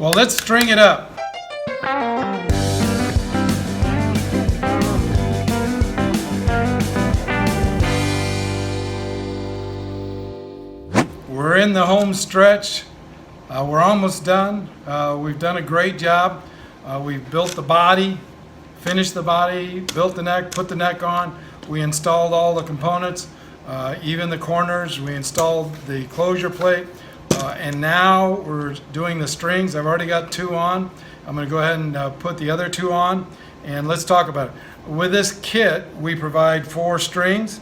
Well, let's string it up. We're in the home stretch. We're almost done. We've done a great job. We've built the body, finished the body, built the neck, put the neck on. We installed all the components, even the corners. We installed the closure plate. And now we're doing the strings. I've already got 2 on. I'm going to go ahead and put the other 2 on, and let's talk about it. With this kit, we provide 4 strings.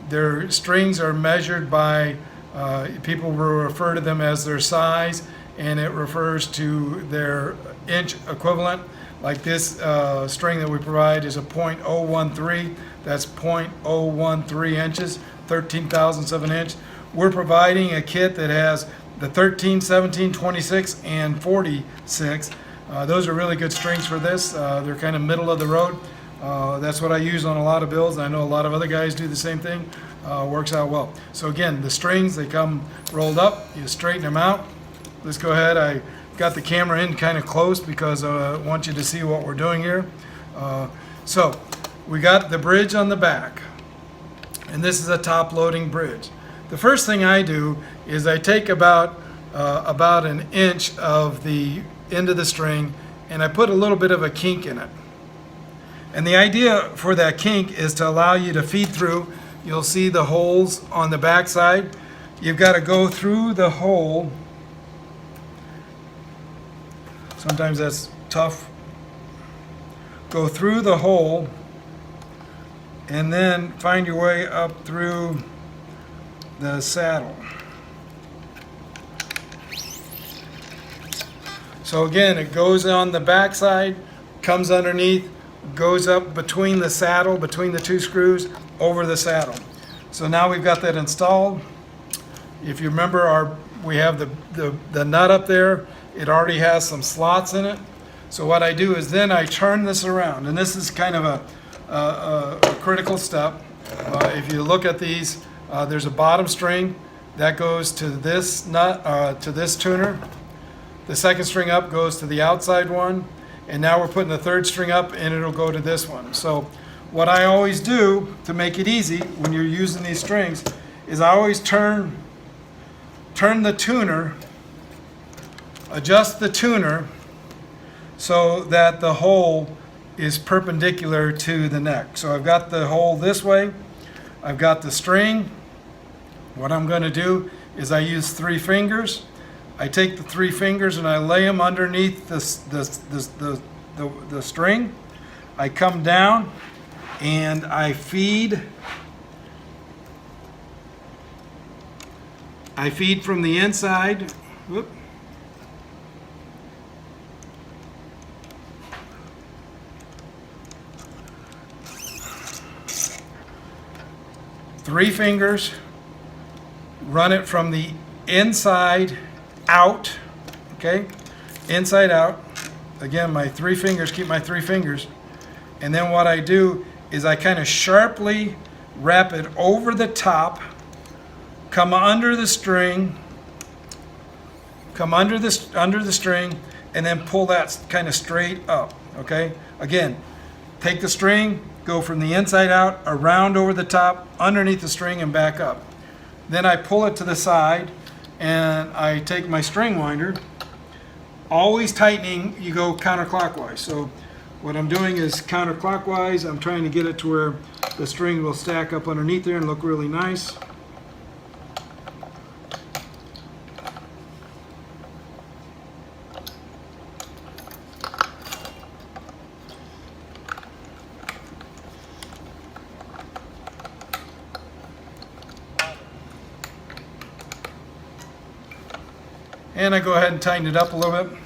Their strings are measured by, people will refer to them as their size, and it refers to their inch equivalent. Like this string that we provide is a .013. That's 0.013 inches, 13,000ths of an inch. We're providing a kit that has the 13, 17, 26, and 46. Those are really good strings for this. They're kind of middle of the road. That's what I use on a lot of builds. I know a lot of other guys do the same thing. Works out well. So again, the strings, they come rolled up. You straighten them out. Let's go ahead. I got the camera in kind of close because I want you to see what we're doing here. So we got the bridge on the back, and this is a top loading bridge. The first thing I do is I take about an inch of the end of the string, and I put a little bit of a kink in it. And the idea for that kink is to allow you to feed through. You'll see the holes on the back side. You've got to go through the hole. Sometimes that's tough. Go through the hole and then find your way up through the saddle. So again, it goes on the back side, comes underneath, goes up between the saddle, between the 2 screws, over the saddle. So now we've got that installed. If you remember, we have the nut up there. It already has some slots in it. So what I do is then I turn this around, and this is kind of a critical step. If you look at these, there's a bottom string that goes to this nut, to this tuner. The second string up goes to the outside one, and now we're putting the 3rd string up, and it'll go to this one. So what I always do to make it easy when you're using these strings is I always turn the tuner, adjust the tuner so that the hole is perpendicular to the neck. So I've got the hole this way, I've got the string. What I'm going to do is I use 3 fingers. I take the 3 fingers and I lay them underneath the string. I come down and I feed. I feed from the inside. Whoop. Three fingers. Run it from the inside out, okay? Inside out. Again, my 3 fingers, keep my 3 fingers. And then what I do is I kind of sharply wrap it over the top, come under the string, come under the string, and then pull that kind of straight up, okay? Again, take the string, go from the inside out, around over the top, underneath the string, and back up. Then I pull it to the side, and I take my string winder. Always tightening, you go counterclockwise. So what I'm doing is counterclockwise. I'm trying to get it to where the string will stack up underneath there and look really nice. And I go ahead and tighten it up a little bit.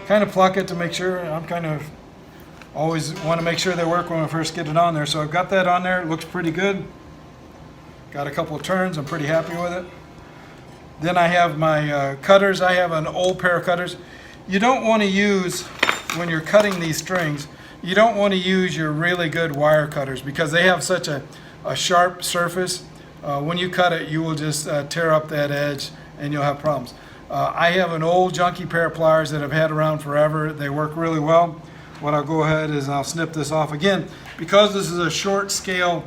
Kind of pluck it to make sure. I'm kind of always want to make sure they work when I first get it on there. So I've got that on there. It looks pretty good. Got a couple of turns. I'm pretty happy with it. Then I have my cutters. I have an old pair of cutters. You don't want to use, when you're cutting these strings, you don't want to use your really good wire cutters because they have such a sharp surface. When you cut it, you will just tear up that edge and you'll have problems. I have an old junky pair of pliers that I've had around forever. They work really well. What I'll go ahead is I'll snip this off again. Because this is a short scale,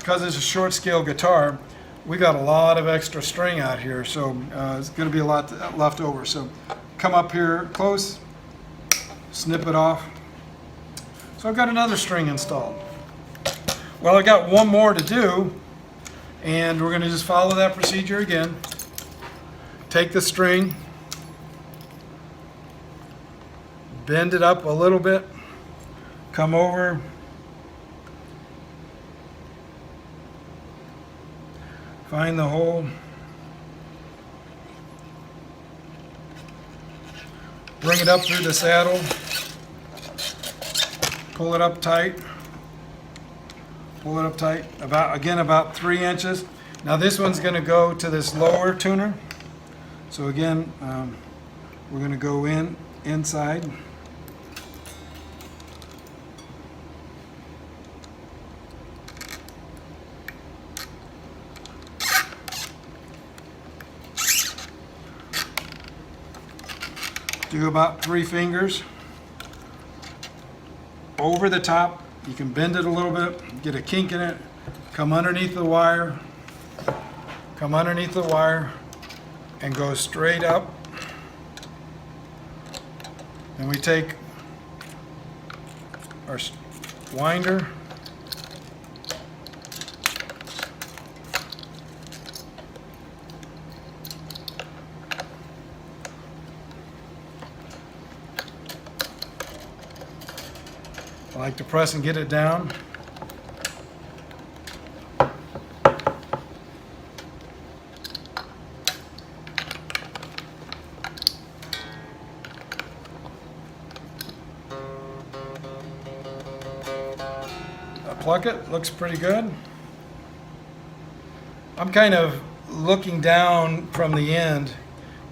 guitar, we got a lot of extra string out here, so it's going to be a lot left over. So come up here close, snip it off. So I've got another string installed. Well, I got one more to do, and we're going to just follow that procedure again. Take the string, bend it up a little bit, come over, find the hole, bring it up through the saddle, pull it up tight, about 3 inches. Now this one's going to go to this lower tuner. So again, we're going to go inside. Do about 3 fingers over the top. You can bend it a little bit, get a kink in it, come underneath the wire, and go straight up. And we take our winder, I like to press and get it down. Pluck it, looks pretty good. I'm kind of looking down from the end,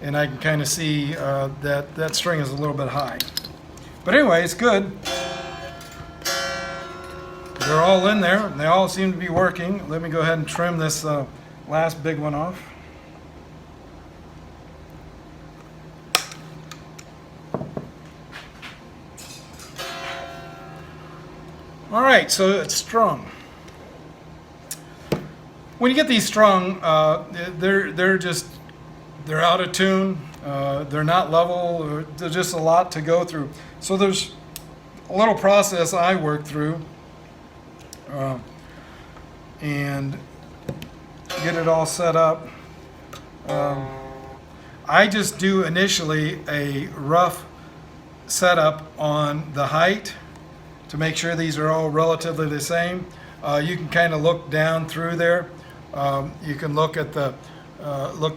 and I can kind of see that string is a little bit high. But anyway, it's good. They're all in there, and they all seem to be working. Let me go ahead and trim this last big one off. All right, so it's strung. When you get these strung, they're out of tune. They're not level. There's just a lot to go through. So there's a little process I work through, and get it all set up. I just do initially a rough setup on the height to make sure these are all relatively the same. You can kind of look down through there. You can look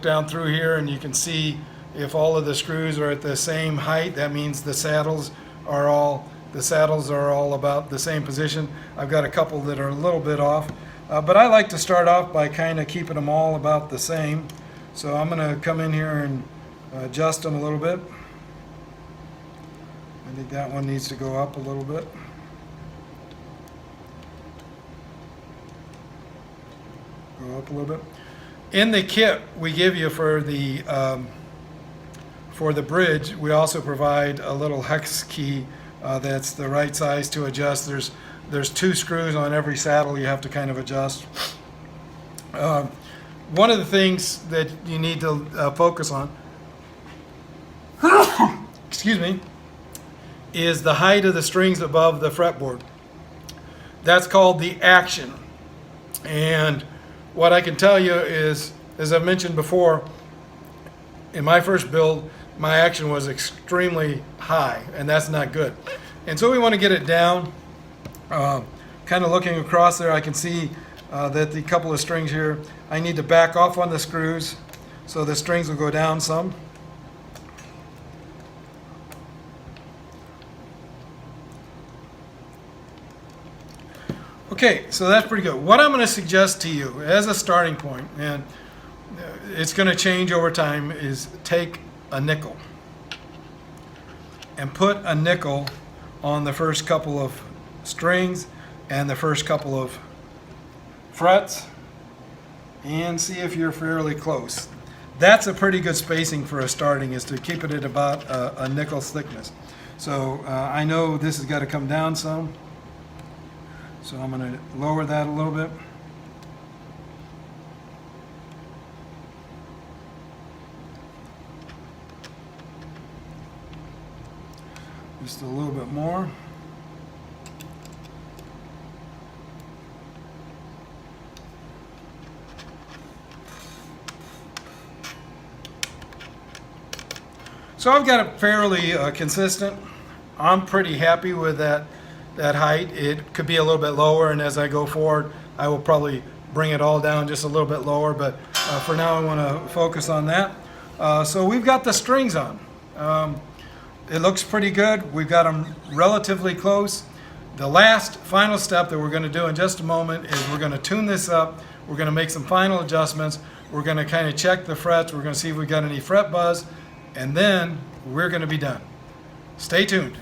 down through here, and you can see if all of the screws are at the same height. That means the saddles are all about the same position. I've got a couple that are a little bit off, but I like to start off by kind of keeping them all about the same. So I'm going to come in here and adjust them a little bit. I think that one needs to go up a little bit. Go up a little bit. In the kit we give you for the bridge, we also provide a little hex key that's the right size to adjust. There's 2 screws on every saddle you have to kind of adjust. One of the things that you need to focus on, excuse me, is the height of the strings above the fretboard. That's called the action. And what I can tell you is, as I've mentioned before, in my first build, my action was extremely high, and that's not good. And so we want to get it down. Kind of looking across there, I can see that the couple of strings here, I need to back off on the screws so the strings will go down some. Okay, so that's pretty good. What I'm going to suggest to you as a starting point, and it's going to change over time, is take a nickel and put a nickel on the first couple of strings and the first couple of frets, and see if you're fairly close. that's a pretty good spacing for a starting, is to keep it at about a nickel thickness. So I know this has got to come down some, so I'm going to lower that a little bit. Just a little bit more. So I've got it fairly consistent. I'm pretty happy with that height. It could be a little bit lower, and as I go forward, I will probably bring it all down just a little bit lower, but for now I want to focus on that. So we've got the strings on. It looks pretty good. We've got them relatively close. The last final step that we're going to do in just a moment is we're going to tune this up. We're going to make some final adjustments. We're going to kind of check the frets. We're going to see if we've got any fret buzz, and then we're going to be done. Stay tuned.